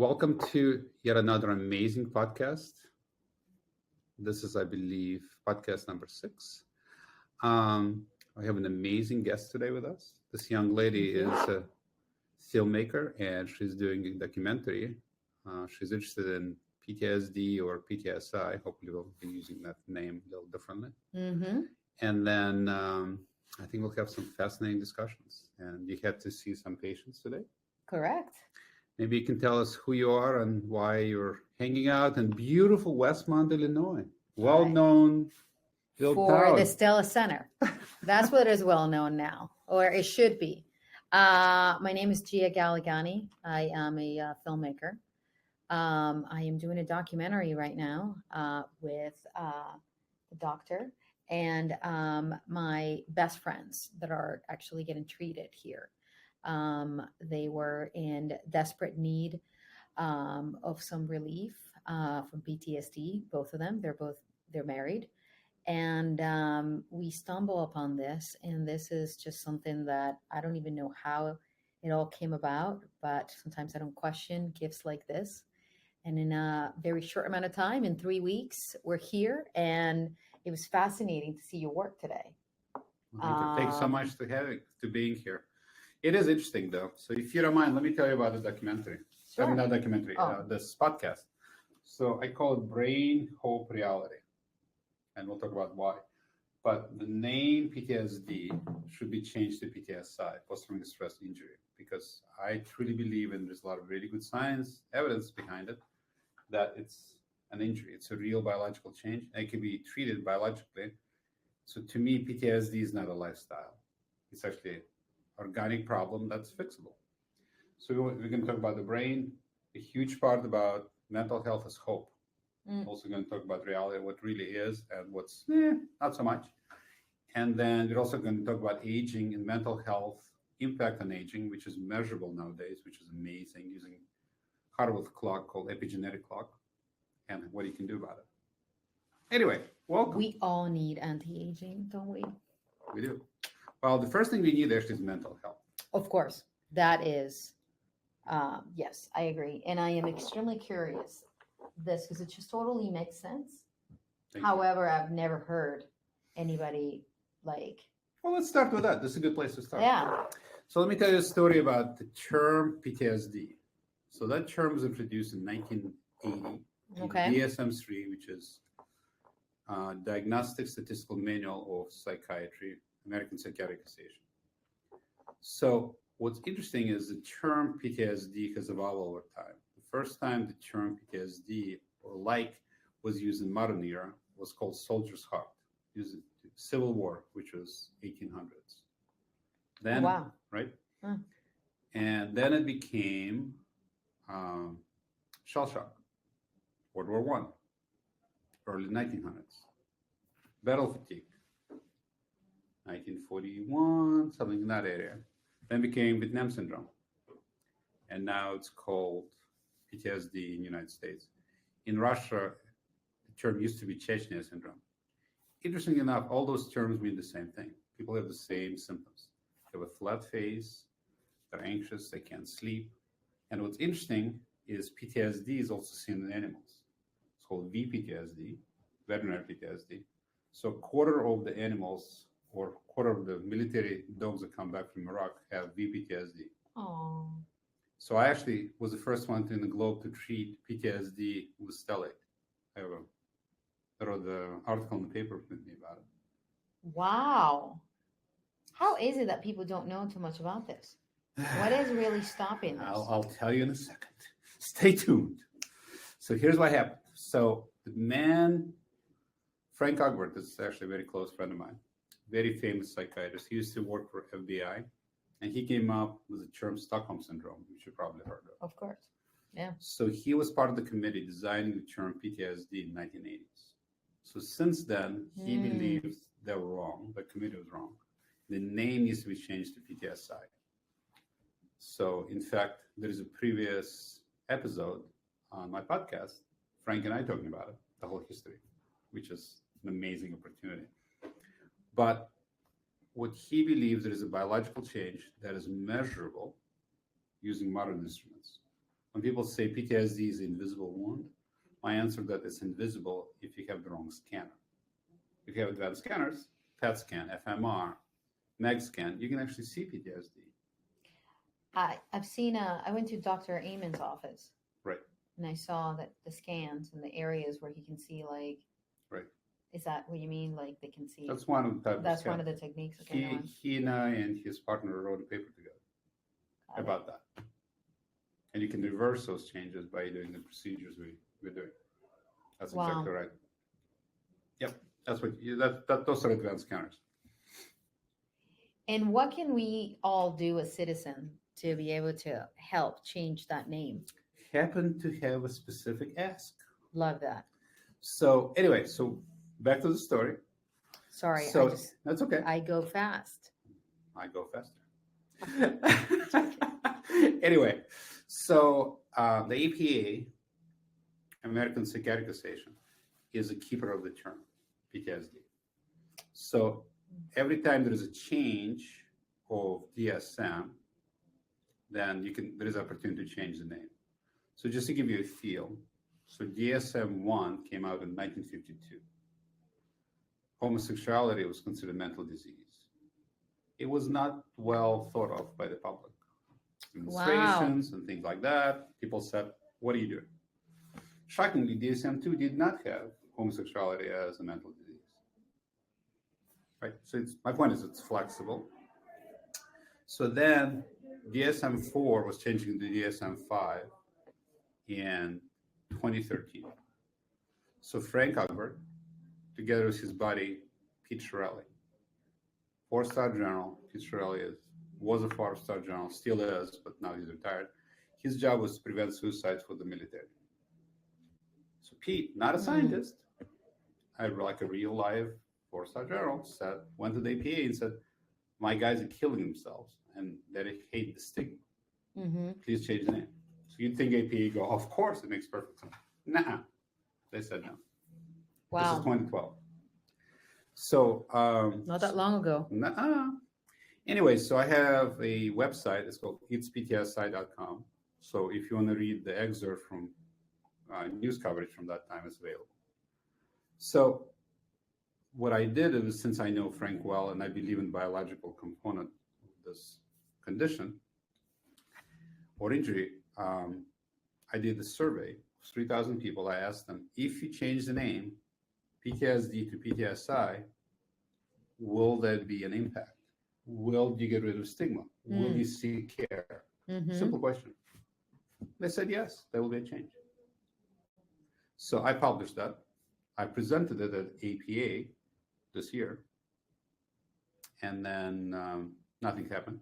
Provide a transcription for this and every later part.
welcome to yet another amazing podcast. This is, I believe, podcast number 6. I have an amazing guest today with us. This young lady is a filmmaker, and she's doing a documentary. She's interested in PTSD or PTSI. Hopefully, we'll be using that name a little differently. Mm-hmm. And then I think we'll have some fascinating discussions. And you had to see some patients today. Correct. Maybe you can tell us who you are and why you're hanging out in beautiful Westmont, Illinois. Well-known for the Stella Center. That's what is well known now, or it should be. My name is Gia Galligani. I am a filmmaker. I am doing a documentary right now with the doctor and my best friends that are actually getting treated here. They were in desperate need of some relief from PTSD. Both of them, they're married, and we stumble upon this. And this is just something that I don't even know how it all came about. But sometimes I don't question gifts like this. And in a very short amount of time, in 3 weeks, we're here, and it was fascinating to see your work today. Thanks so much to being here. It is interesting, though. So if you don't mind, let me tell you about the documentary. Sure. I mean, not documentary, this podcast. So I call it Brain, Hope, Reality. And we'll talk about why. But the name PTSD should be changed to PTSI, post-traumatic stress injury, because I truly believe, and there's a lot of really good science evidence behind it, that it's an injury. It's a real biological change. And it can be treated biologically. So to me, PTSD is not a lifestyle. It's actually organic problem that's fixable. So we're going to talk about the brain, a huge part about mental health is hope. Also going to talk about reality, what really is and what's not so much. And then we're also going to talk about aging and mental health, impact on aging, which is measurable nowadays, which is amazing, using Harvard clock called epigenetic clock, and what you can do about it. Anyway, welcome. We all need anti-aging, don't we? We do. Well, the first thing we need actually is mental health. Of course, that is, yes, I agree. And I am extremely curious this because it just totally makes sense. However, I've never heard anybody like. Well, let's start with that. This is a good place to start. Yeah. So let me tell you a story about the term PTSD. So that term was introduced in 1980 in DSM-3, which is Diagnostic Statistical Manual of Psychiatry, American Psychiatric Association. So what's interesting is the term PTSD has evolved over time. The first time the term PTSD or like was used in modern era was called soldier's heart, used in Civil War, which was 1800s. Then, right? And then it became shell shock, World War I, early 1900s, battle fatigue, 1941, something in that area. Then became Vietnam syndrome. And now it's called PTSD in the United States. In Russia, the term used to be Chechnya syndrome. Interestingly enough, all those terms mean the same thing. People have the same symptoms. They have a flat face, they're anxious, they can't sleep. And what's interesting is PTSD is also seen in animals. It's called VPTSD, veterinary PTSD. So a quarter of the animals or quarter of the military dogs that come back from Iraq have VPTSD. Oh. So I actually was the first one in the globe to treat PTSD with stellate. I wrote the article in the paper with me about it. Wow. How is it that people don't know too much about this? What is really stopping this? I'll tell you in a second. Stay tuned. So here's what happened. So the man, Frank Ogbert, this is actually a very close friend of mine, very famous psychiatrist. He used to work for FBI, and he came up with the term Stockholm Syndrome, which you probably heard of. Of course, yeah. So he was part of the committee designing the term PTSD in the 1980s. So since then, he believes they were wrong, the committee was wrong. The name needs to be changed to PTSI. So in fact, there is a previous episode on my podcast, Frank and I talking about it, the whole history, which is an amazing opportunity. But what he believes there is a biological change that is measurable using modern instruments. When people say PTSD is invisible wound, my answer to that is invisible if you have the wrong scanner. If you have advanced scanners, PET scan, FMR, MEG scan, you can actually see PTSD. I've seen, I went to Dr. Amon's office. Right. And I saw that the scans and the areas where he can see, like, right. Is that what you mean? Like they can see? That's one of the types. That's one of the techniques. Okay, he and I and his partner wrote a paper together about that. And you can reverse those changes by doing the procedures we're doing. That's exactly right. Yep. That's what those are advanced scanners. And what can we all do as citizens to be able to help change that name? Happen to have a specific ask. Love that. So anyway, back to the story. Sorry, that's okay. I go fast. I go faster. Anyway, so the APA, American Psychiatric Association, is a keeper of the term PTSD. So every time there is a change of DSM, then there is opportunity to change the name. So just to give you a feel, so DSM-1 came out in 1952. Homosexuality was considered a mental disease. It was not well thought of by the public. Demonstrations and things like that. People said, what are you doing? Shockingly, DSM-2 did not have homosexuality as a mental disease. Right? So my point is it's flexible. So then DSM-4 was changing to DSM-5 in 2013. So Frank Egbert, together with his buddy, Pete Shirelli, 4-star general. Pete Shirelli was a 4-star general, still is, but now he's retired. His job was to prevent suicides for the military. So Pete, not a scientist, like a real live 4-star general, went to the APA and said, my guys are killing themselves and they hate the stigma. Mm-hmm. Please change the name. So you'd think APA go, of course, it makes perfect sense. Nah, they said no. Wow. This is 2012. So not that long ago. Anyway, so I have a website. It's called itsptsi.com. So if you want to read the excerpt from news coverage from that time, it's available. So what I did is, since I know Frank well and I believe in biological component of this condition or injury, I did the survey. 3,000 people. I asked them, if you change the name PTSD to PTSI, will there be an impact? Will you get rid of stigma? Will you seek care? Mm-hmm. Simple question. They said yes, there will be a change. So I published that. I presented it at APA this year, and then nothing happened.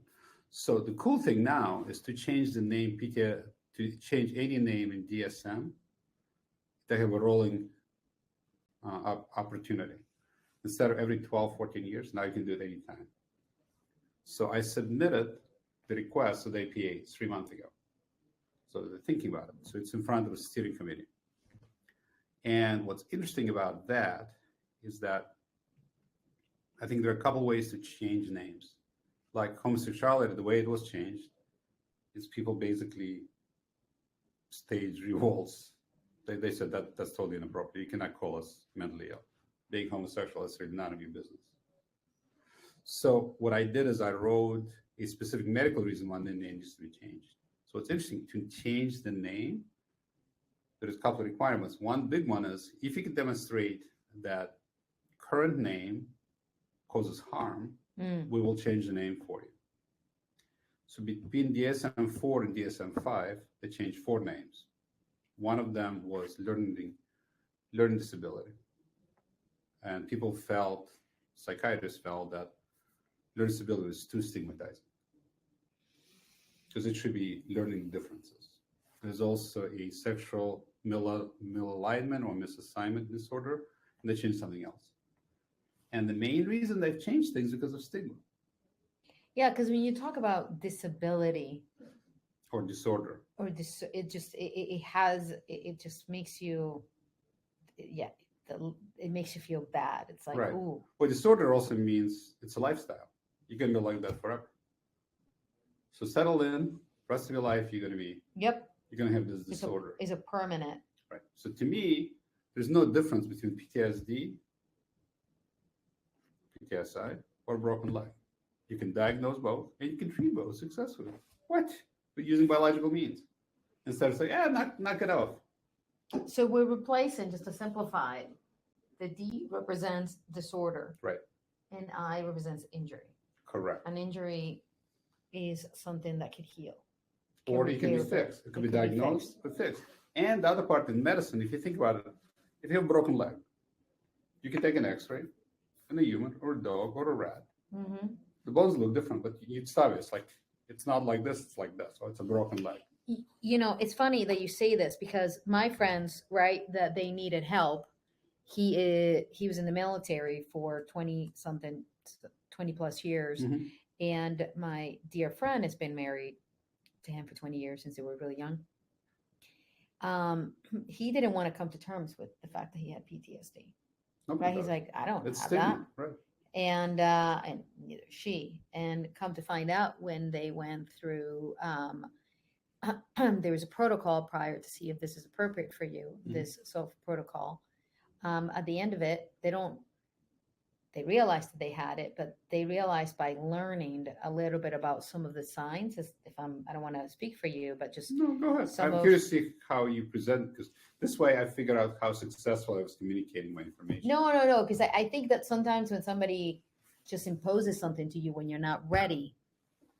So the cool thing now is to change the name to change any name in DSM. They have a rolling opportunity. Instead of every 12, 14 years, now you can do it anytime. So I submitted the request to the APA 3 months ago. So they're thinking about it. So it's in front of a steering committee. And what's interesting about that is that I think there are a couple ways to change names. Like homosexuality, the way it was changed is people basically stage revolts. They said that's totally inappropriate. You cannot call us mentally ill. Being homosexual is really none of your business. So what I did is I wrote a specific medical reason why the name needs to be changed. So it's interesting to change the name. There's a couple of requirements. One big one is if you can demonstrate that current name causes harm, we will change the name for you. So between DSM-4 and DSM-5, they changed 4 names. One of them was learning disability. And psychiatrists felt that learning disability was too stigmatizing because it should be learning differences. There's also a sexual misalignment or misassignment disorder, and they changed something else. And the main reason they've changed things is because of stigma. Yeah, because when you talk about disability or disorder, or it just makes you, it makes you feel bad. It's like, right. Ooh. Well, disorder also means it's a lifestyle. You're going to be like that forever. So settle in. Rest of your life, you're going to be you're going to have this disorder. It's a permanent. Right. So to me, there's no difference between PTSD, PTSI, or broken leg. You can diagnose both, and you can treat both successfully. What? But using biological means. Instead of saying, knock it off. So we're replacing, just to simplify it, the D represents disorder. Right. And I represents injury. Correct. An injury is something that could heal. Or it can be fixed. It could be diagnosed, but fixed. And the other part in medicine, if you think about it, if you have a broken leg, you can take an x-ray in a human or a dog or a rat. Mm-hmm. The bones look different, but it's obvious. Like, it's not like this, it's like this. So it's a broken leg. You know, it's funny that you say this because my friends, right, that they needed help. He was in the military for 20 plus years. Mm-hmm. And my dear friend has been married to him for 20 years since they were really young. He didn't want to come to terms with the fact that he had PTSD. Right? He's like, I don't have that. Right. And neither she. And come to find out, when they went through, there was a protocol prior to see if this is appropriate for you. Mm-hmm. This protocol. At the end of it, they realized that they had it, but they realized by learning a little bit about some of the signs, I don't want to speak for you, but just. No, go ahead. I'm curious to see how you present, because this way I figure out how successful I was communicating my information. No, because I think that sometimes when somebody just imposes something to you when you're not ready,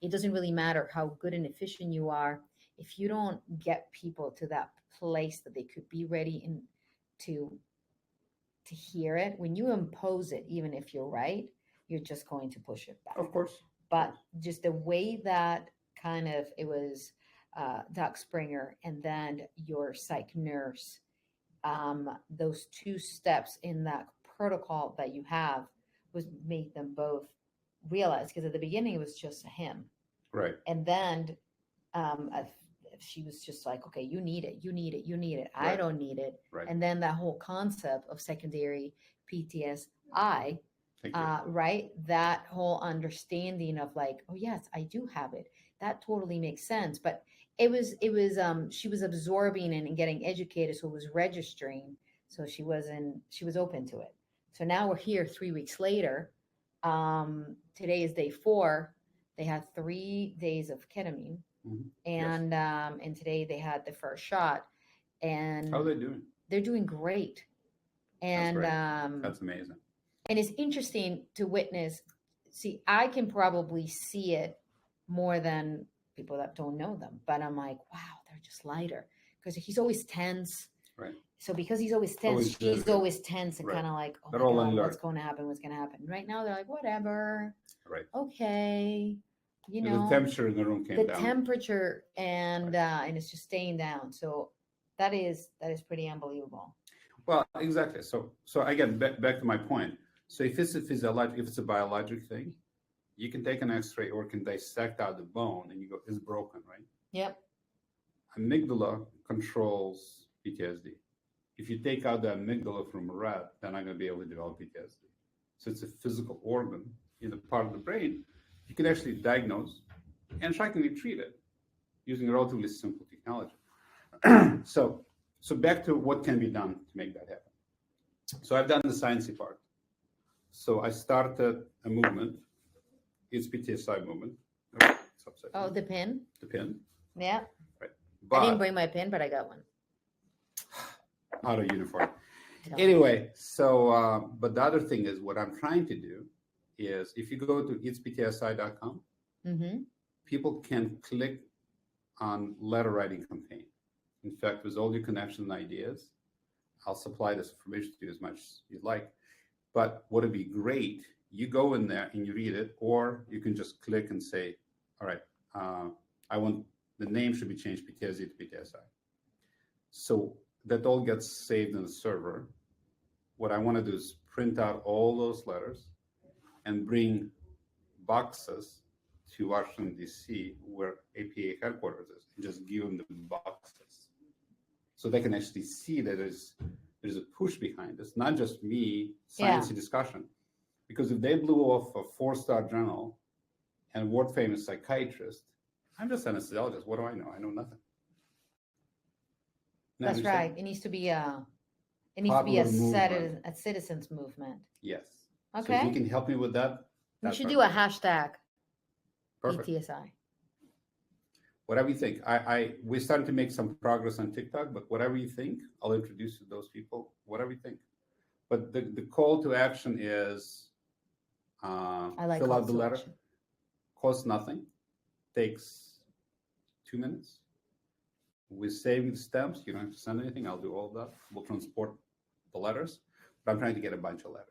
it doesn't really matter how good and efficient you are. If you don't get people to that place that they could be ready and to hear it, when you impose it, even if you're right, you're just going to push it back. Of course. But just the way that kind of, it was Doc Springer and then your psych nurse, those two steps in that protocol that you have was make them both realize, because at the beginning it was just him. Right. And then she was just like, okay, you need it. Right. I don't need it. Right. And then that whole concept of secondary PTSI, right? That whole understanding of like, oh yes, I do have it. That totally makes sense. But it was she was absorbing and getting educated. So it was registering. So she was open to it. So now we're here 3 weeks later. Today is day 4. They had 3 days of ketamine. Mm-hmm. And today they had the first shot. And how are they doing? They're doing great. And that's amazing. And it's interesting to witness. See, I can probably see it more than people that don't know them, but I'm like, wow, they're just lighter, because he's always tense. Right. So because he's always tense, she's always tense and kind of like, oh, they're all God, what's going to happen? Right now they're like, whatever. Right. Okay. You know, the temperature in the room came down. The temperature and it's just staying down. So that is pretty unbelievable. Well, exactly. So again, back to my point. So if it's a biologic thing, you can take an X-ray or can dissect out the bone and you go, it's broken, right? Yep. Amygdala controls PTSD. If you take out the amygdala from a rat, they're not going to be able to develop PTSD. So it's a physical organ in the part of the brain. You can actually diagnose and shockingly treat it using a relatively simple technology. So back to what can be done to make that happen. So I've done the sciencey part. So I started a movement. It's PTSI movement. Oh, the pin? The pin. Yeah. Right. I didn't bring my pin, but I got one. Out of uniform. Anyway, so, but the other thing is what I'm trying to do is if you go to itsptsi.com, mm-hmm. people can click on letter writing campaign. In fact, with all your connections and ideas, I'll supply this information to you as much as you'd like. But what would be great, you go in there and you read it, or you can just click and say, all right, I want the name should be changed PTSD to PTSI. So that all gets saved in the server. What I want to do is print out all those letters and bring boxes to Washington, D.C., where APA headquarters is, and just give them the boxes. So they can actually see that there's a push behind this, not just me, sciencey discussion. Because if they blew off a 4-star journal and world-famous psychiatrist, I'm just an anesthesiologist. What do I know? I know nothing. No, That's understand? right. It needs to be a Popular movement. a citizens movement. Yes. So if Okay. you can help me with that, We that's should do a perfect. hashtag Perfect. PTSI. Whatever you think. We're starting to make some progress on TikTok, but whatever you think, I'll introduce you to those people. Whatever you think. But the call to action is I like fill call out the to letter. action. Costs nothing. Takes 2 minutes. We're saving the stamps. You don't have to send anything. I'll do all of that. We'll transport the letters. But I'm trying to get a bunch of letters.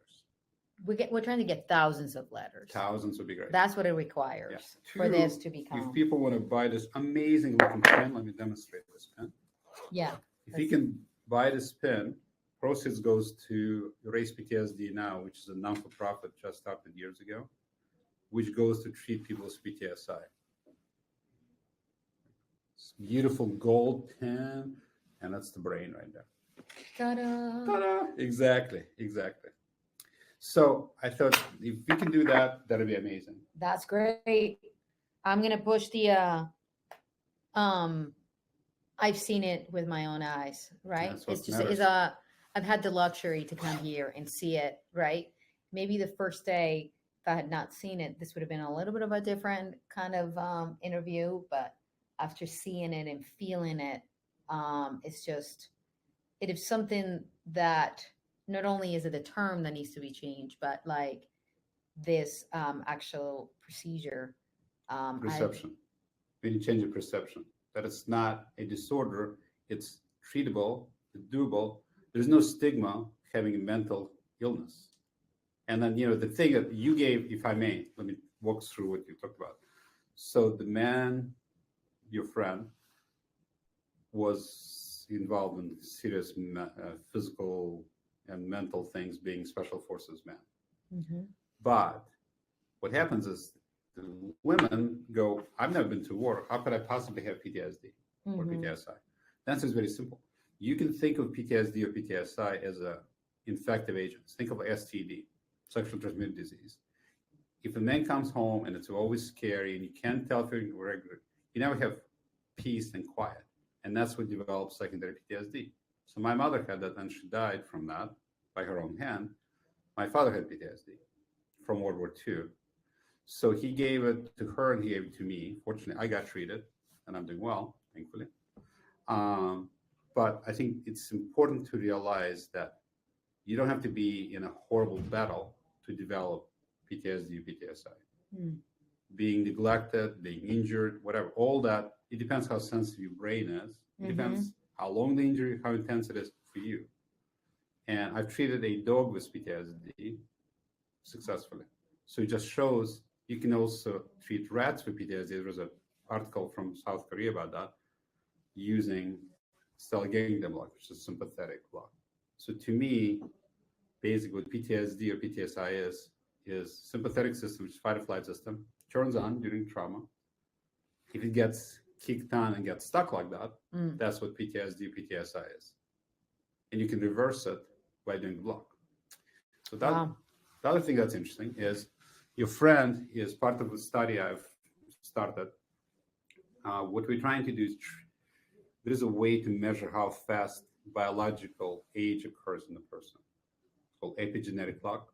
We're trying to get thousands of letters. Thousands would be great. That's what it requires Yeah. for this Two, to become. If people want to buy this amazing looking pen, let me demonstrate this pen. Yeah. If you can buy this pen, proceeds goes to Erase PTSD Now, which is a non-for-profit just started years ago, which goes to treat people with PTSI. It's beautiful gold pen, and that's the brain right there. Ta-da. Ta-da! Exactly. So I thought if we can do that, that'd be amazing. That's great. I'm gonna push the I've seen it with my own eyes, right? That's what It's just matters. I've had the luxury to come here and see it, right? Maybe the first day, if I had not seen it, this would have been a little bit of a different kind of interview. But after seeing it and feeling it, it is something that not only is it a term that needs to be changed, but like this actual procedure. Perception. We need to change the perception that it's not a disorder, it's treatable, it's doable. There's no stigma having a mental illness. And then, the thing that you gave, if I may, let me walk through what you talked about. So the man, your friend, was involved in serious physical and mental things, being special forces man. Mm-hmm. But what happens is the women go, I've never been to war. How could I possibly have PTSD or PTSI? The answer is very simple. You can think of PTSD or PTSI as a infective agent. Think of STD, sexually transmitted disease. If a man comes home and it's always scary and you can't tell if you're regular, you never have peace and quiet. And that's what develops secondary PTSD. So my mother had that and she died from that by her own hand. My father had PTSD from World War II. So he gave it to her and he gave it to me. Fortunately, I got treated and I'm doing well, thankfully. But I think it's important to realize that you don't have to be in a horrible battle to develop PTSD or PTSI. Being neglected, being injured, whatever, all that, it depends how sensitive your brain is. It depends how long the injury, how intense it is for you. And I've treated a dog with PTSD successfully. So it just shows you can also treat rats with PTSD. There was an article from South Korea about that using Stella Center block, which is a sympathetic block. So to me, basically what PTSD or PTSI is sympathetic system, which is fight or flight system, turns on during trauma. If it gets kicked on and gets stuck like that, that's what PTSD or PTSI is. And you can reverse it by doing the block. So that the other thing that's interesting is your friend is part of the study I've started. What we're trying to do is there is a way to measure how fast biological age occurs in a person. It's called epigenetic clock.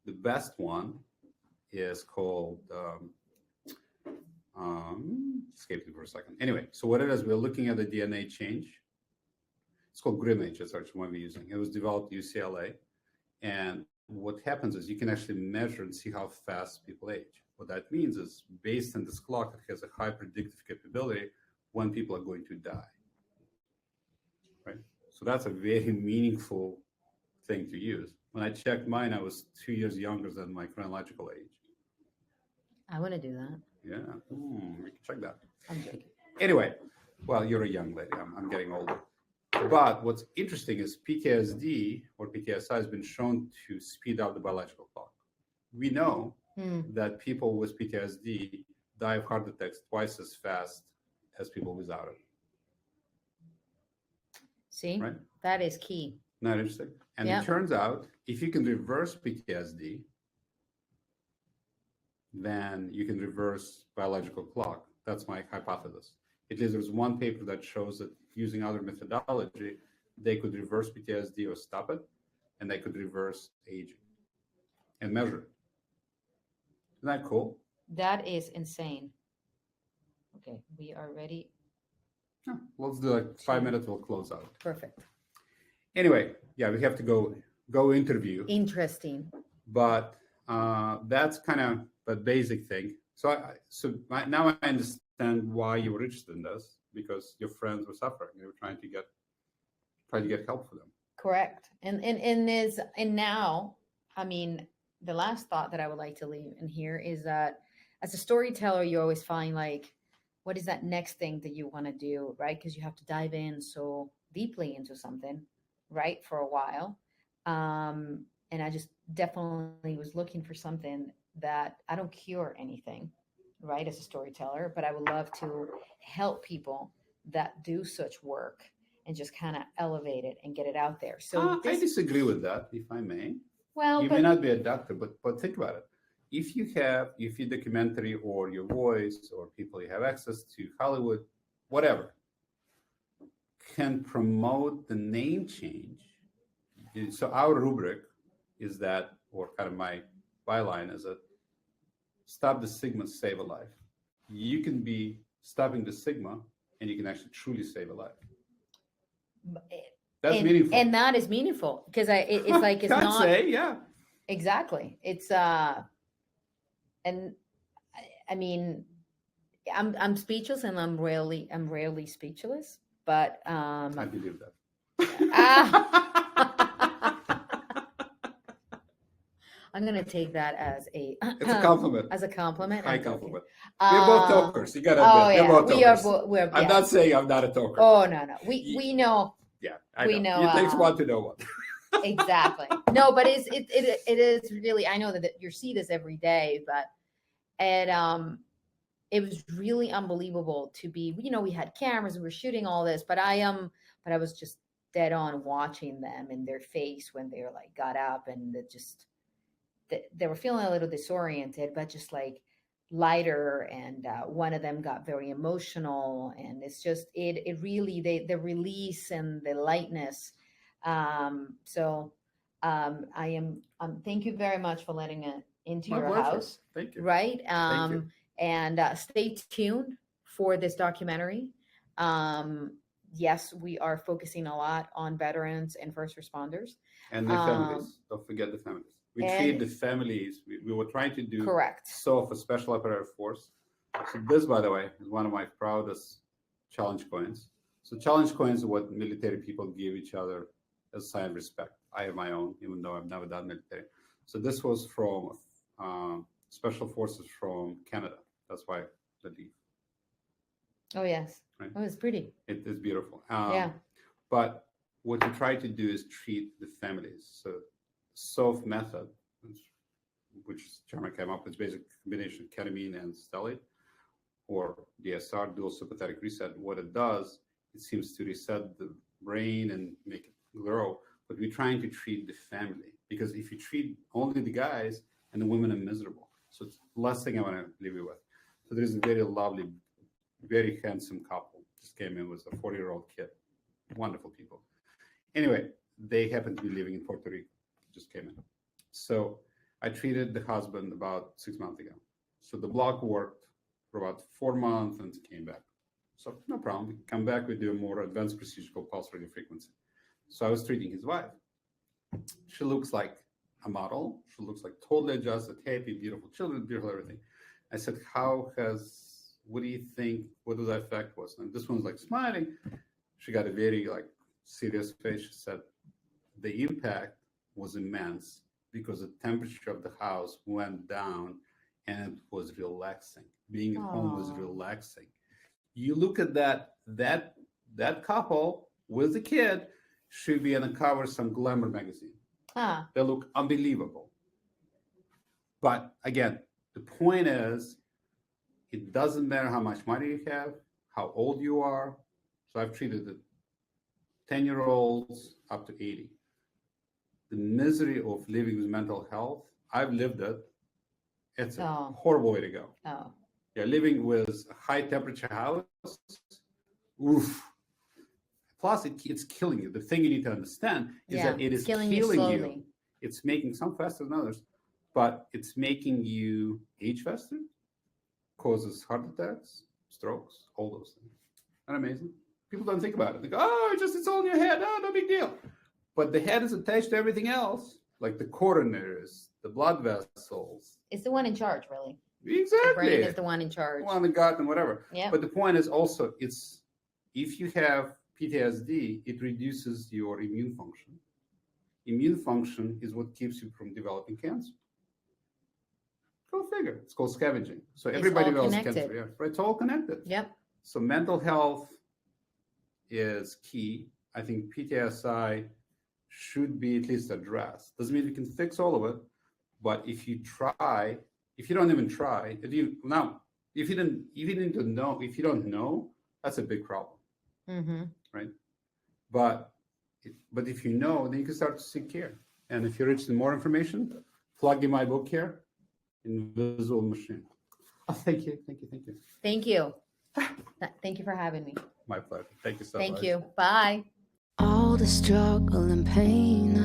The best one is called, escaped me for a second. Anyway, so what it is, we're looking at the DNA change. It's called GrimAge, that's actually one we're using. It was developed at UCLA. And what happens is you can actually measure and see how fast people age. What that means is based on this clock, it has a high predictive capability when people are going to die, right? So that's a very meaningful thing to use. When I checked mine, I was 2 years younger than my chronological age. I want to do that. Yeah, we can check that. I'm joking. Anyway, well, you're a young lady. I'm getting older. But what's interesting is PTSD or PTSI has been shown to speed up the biological clock. We know that people with PTSD die of heart attacks twice as fast as people without it. See, right? That is key. Not interesting. And it turns out if you can reverse PTSD, then you can reverse biological clock. That's my hypothesis. At least there's one paper that shows that using other methodology, they could reverse PTSD or stop it, and they could reverse aging and measure it. Isn't that cool? That is insane. Okay, we are ready. Yeah, let's do like 5 minutes. We'll close out. Perfect. Anyway, yeah, we have to go interview. Interesting. But that's kind of the basic thing. So now I understand why you were interested in this, because your friends were suffering. You were trying to get help for them. Correct. And now, I mean, the last thought that I would like to leave in here is that as a storyteller, you always find like, what is that next thing that you want to do, right? Because you have to dive in so deeply into something, right, for a while. And I just definitely was looking for something that I don't cure anything, right, as a storyteller, but I would love to help people that do such work and just kind of elevate it and get it out there. So I disagree with that, if I may. Well, you may not be a doctor, but think about it. If your documentary or your voice or people you have access to, Hollywood, whatever, can promote the name change. So our rubric is that, or kind of my byline is that, stop the stigma, save a life. You can be stopping the stigma, and you can actually truly save a life. That's meaningful, and that is meaningful because it's like it's not. Say, yeah, exactly. It's and I mean, I'm speechless, and I'm rarely speechless, but I believe that. I'm going to take that as it's a compliment. As a compliment. High compliment. We're both talkers. You got to admit. Yeah. We're both talkers. We're, I'm not saying I'm not a talker. Oh, no. We know. Yeah, we know. It takes one to know one. Exactly. No, but it is really, I know that you see this every day, but it was really unbelievable to be, we had cameras and we were shooting all this, but I was just dead on watching them in their face when they were like, got up and they were feeling a little disoriented, but just like lighter. And one of them got very emotional, and it's just, it really, the release and the lightness. So I am, thank you very much for letting it into your house. Thank you. Right. Thank you. And stay tuned for this documentary. Yes, we are focusing a lot on veterans and first responders. And the families. Don't forget the families. We treat the families. We were trying to do correct. So for Special Operative Force. So this, by the way, is one of my proudest challenge coins. So challenge coins are what military people give each other as a sign of respect. I have my own, even though I've never done military. So this was from Special Forces from Canada. That's why the leaf. Oh, yes. Right? Oh, it's pretty. It is beautiful. Yeah. But what we try to do is treat the families. So SOF method, which Chairman came up with, basic combination of ketamine and stellate, or DSR, dual sympathetic reset. What it does, it seems to reset the brain and make it grow. But we're trying to treat the family, because if you treat only the guys, and the women are miserable. So it's the last thing I want to leave you with. So there's a very lovely, very handsome couple just came in with a 40-year-old kid. Wonderful people. Anyway, they happen to be living in Puerto Rico. Just came in. So I treated the husband about 6 months ago. So the block worked for about 4 months and came back. So no problem. We come back, we do a more advanced procedure called pulse radio frequency. So I was treating his wife. She looks like a model. She looks like totally adjusted, happy, beautiful children, beautiful everything. I said, what do you think, what the effect was? And this one's like smiling. She got a very like serious face. She said, the impact was immense because the temperature of the house went down and it was relaxing. Being at home was relaxing. You look at that couple with the kid should be on the cover of some glamour magazine. They look unbelievable. But again, the point is, it doesn't matter how much money you have, how old you are. So I've treated the 10-year-olds up to 80. The misery of living with mental health, I've lived it. It's a horrible way to go. Yeah, living with a high temperature house, oof. plus it's killing you. The thing you need to understand is that it is killing you. slowly. It's making some faster than others, but it's making you age faster, causes heart attacks, strokes, all those things. Isn't that amazing? People don't think about it. They go, oh, it's all in your head. Oh, no big deal. But the head is attached to everything else, like the coronaries, the blood vessels. It's the one in charge, really. Exactly. The brain is the one in charge. One, the gut and whatever. Yeah. But the point is also, if you have PTSD, it reduces your immune function. Immune function is what keeps you from developing cancer. Go figure. It's called scavenging. So everybody develops cancer. Yeah, right? It's all connected. Yep. So mental health is key. I think PTSI should be at least addressed. Doesn't mean we can fix all of it, but if you don't even try, if you don't know, that's a big problem, right? But if you know, then you can start to seek care. And if you're interested in more information, plug in my book here, Invisible Machine. Oh, thank you. Thank you for having me. My pleasure. Thank you so much. Thank you. Bye. All the struggle and pain